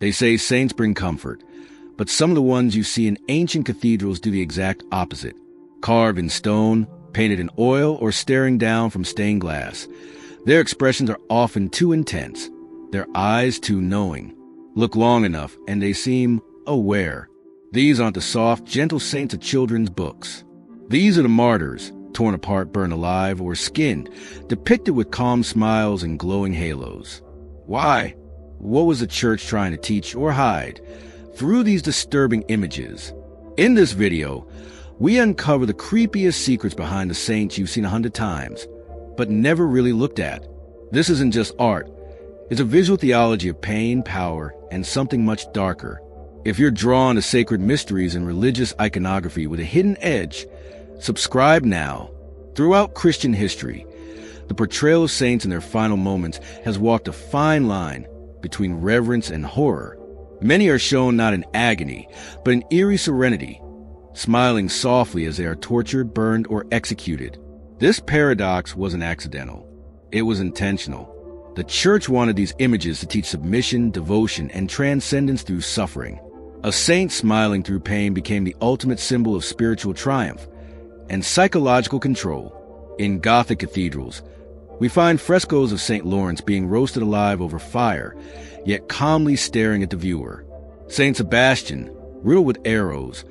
They say saints bring comfort, but some of the ones you see in ancient cathedrals do the exact opposite. Carved in stone, painted in oil, or staring down from stained glass. Their expressions are often too intense, their eyes too knowing. Look long enough, and they seem aware. These aren't the soft, gentle saints of children's books. These are the martyrs, torn apart, burned alive, or skinned, depicted with calm smiles and glowing halos. Why? What was the church trying to teach or hide through these disturbing images? In this video, we uncover the creepiest secrets behind the saints you've seen 100 times, but never really looked at. This isn't just art. It's a visual theology of pain, power, and something much darker. If you're drawn to sacred mysteries and religious iconography with a hidden edge, subscribe now. Throughout Christian history, the portrayal of saints in their final moments has walked a fine line between reverence and horror. Many are shown not in agony, but in eerie serenity, smiling softly as they are tortured, burned, or executed. This paradox wasn't accidental. It was intentional. The church wanted these images to teach submission, devotion, and transcendence through suffering. A saint smiling through pain became the ultimate symbol of spiritual triumph and psychological control. In Gothic cathedrals, we find frescoes of St. Lawrence being roasted alive over fire, yet calmly staring at the viewer. St. Sebastian, riddled with arrows,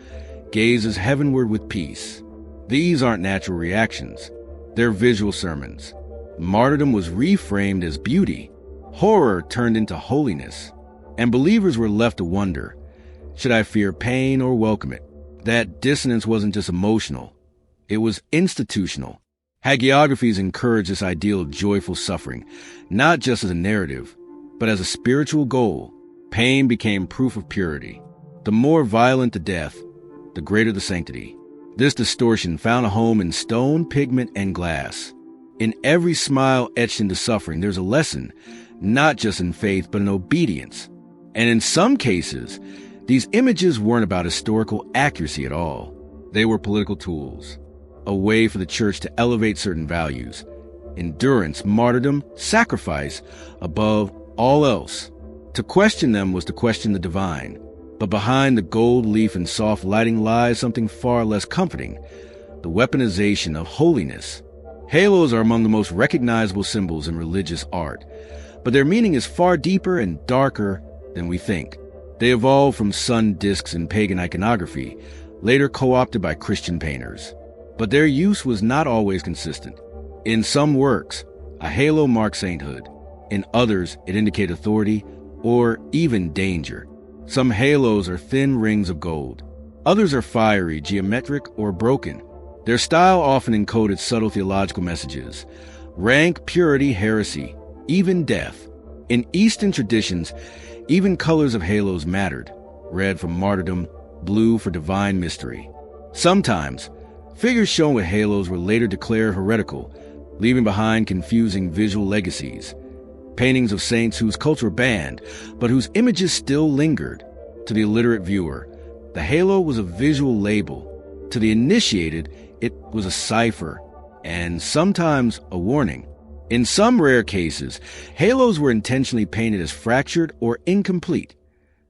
gazes heavenward with peace. These aren't natural reactions. They're visual sermons. Martyrdom was reframed as beauty. Horror turned into holiness. And believers were left to wonder, should I fear pain or welcome it? That dissonance wasn't just emotional. It was institutional. Hagiographies encourage this ideal of joyful suffering, not just as a narrative, but as a spiritual goal. Pain became proof of purity. The more violent the death, the greater the sanctity. This distortion found a home in stone, pigment, and glass. In every smile etched into suffering, there's a lesson, not just in faith, but in obedience. And in some cases, these images weren't about historical accuracy at all. They were political tools, a way for the church to elevate certain values: endurance, martyrdom, sacrifice, above all else. To question them was to question the divine. But behind the gold leaf and soft lighting lies something far less comforting: the weaponization of holiness. Halos are among the most recognizable symbols in religious art, but their meaning is far deeper and darker than we think. They evolved from sun discs in pagan iconography, later co-opted by Christian painters. But their use was not always consistent. In some works, a halo marked sainthood. In others, it indicated authority or even danger. Some halos are thin rings of gold. Others are fiery, geometric, or broken. Their style often encoded subtle theological messages: rank, purity, heresy, even death. In Eastern traditions, even colors of halos mattered: red for martyrdom, blue for divine mystery. Sometimes, figures shown with halos were later declared heretical, leaving behind confusing visual legacies. Paintings of saints whose cults were banned, but whose images still lingered. To the illiterate viewer, the halo was a visual label. To the initiated, it was a cipher, and sometimes a warning. In some rare cases, halos were intentionally painted as fractured or incomplete,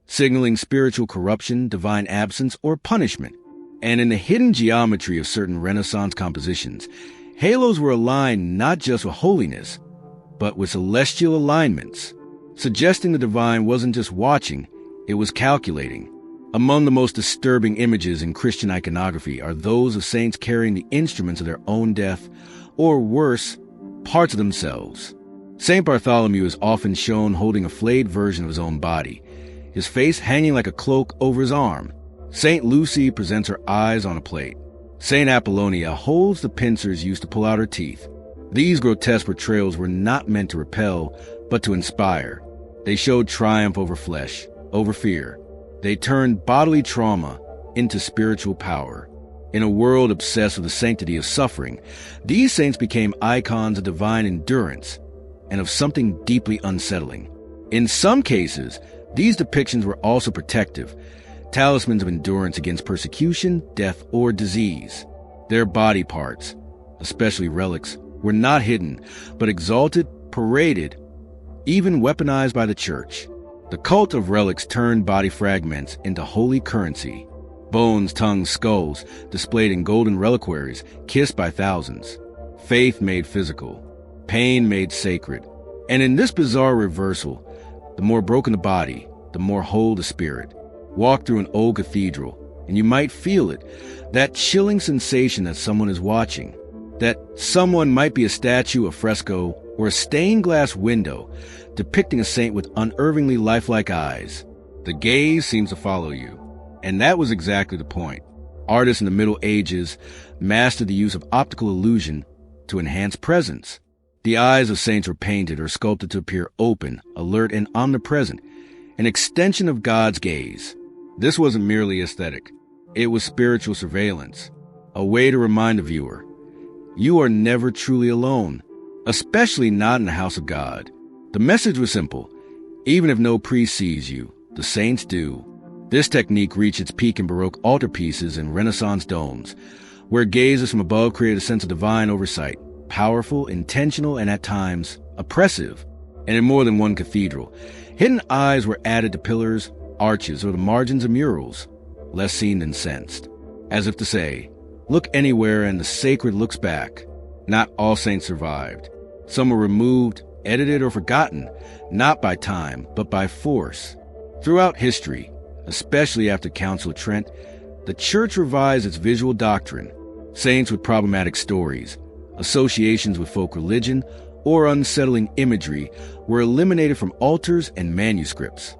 signaling spiritual corruption, divine absence, or punishment. And in the hidden geometry of certain Renaissance compositions, halos were aligned not just with holiness, but with celestial alignments, suggesting the divine wasn't just watching, it was calculating. Among the most disturbing images in Christian iconography are those of saints carrying the instruments of their own death, or worse, parts of themselves. Saint Bartholomew is often shown holding a flayed version of his own body, his face hanging like a cloak over his arm. Saint Lucy presents her eyes on a plate. Saint Apollonia holds the pincers used to pull out her teeth. These grotesque portrayals were not meant to repel, but to inspire. They showed triumph over flesh, over fear. They turned bodily trauma into spiritual power. In a world obsessed with the sanctity of suffering, these saints became icons of divine endurance and of something deeply unsettling. In some cases, these depictions were also protective, talismans of endurance against persecution, death, or disease. Their body parts, especially relics, were not hidden, but exalted, paraded, even weaponized by the church. The cult of relics turned body fragments into holy currency. Bones, tongues, skulls, displayed in golden reliquaries, kissed by thousands. Faith made physical. Pain made sacred. And in this bizarre reversal, the more broken the body, the more whole the spirit. Walk through an old cathedral, and you might feel it, that chilling sensation that someone is watching, that someone might be a statue, a fresco, or a stained glass window depicting a saint with unervingly lifelike eyes. The gaze seems to follow you. And that was exactly the point. Artists in the Middle Ages mastered the use of optical illusion to enhance presence. The eyes of saints were painted or sculpted to appear open, alert, and omnipresent, an extension of God's gaze. This wasn't merely aesthetic. It was spiritual surveillance, a way to remind the viewer, you are never truly alone, especially not in the house of God. The message was simple. Even if no priest sees you, the saints do. This technique reached its peak in Baroque altarpieces and Renaissance domes, where gazes from above created a sense of divine oversight, powerful, intentional, and at times oppressive. And in more than one cathedral, hidden eyes were added to pillars, arches, or the margins of murals, less seen than sensed, as if to say, look anywhere and the sacred looks back. Not all saints survived. Some were removed, edited, or forgotten, not by time, but by force. Throughout history, especially after Council of Trent, the Church revised its visual doctrine. Saints with problematic stories, associations with folk religion, or unsettling imagery were eliminated from altars and manuscripts.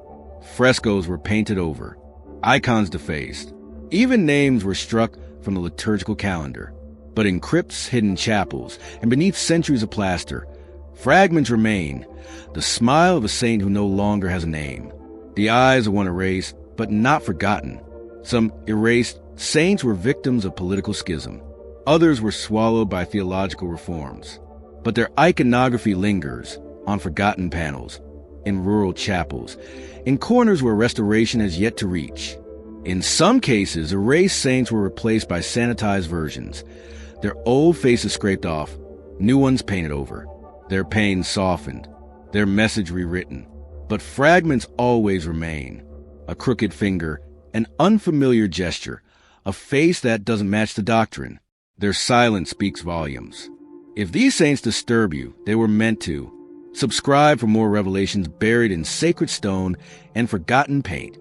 Frescoes were painted over, icons defaced. Even names were struck from the liturgical calendar. But in crypts, hidden chapels, and beneath centuries of plaster, fragments remain, the smile of a saint who no longer has a name. The eyes of one erased, but not forgotten. Some erased saints were victims of political schism. Others were swallowed by theological reforms. But their iconography lingers on forgotten panels, in rural chapels, in corners where restoration has yet to reach. In some cases, erased saints were replaced by sanitized versions. Their old faces scraped off, new ones painted over, their pain softened, their message rewritten. But fragments always remain. A crooked finger, an unfamiliar gesture, a face that doesn't match the doctrine. Their silence speaks volumes. If these saints disturb you, they were meant to. Subscribe for more revelations buried in sacred stone and forgotten paint.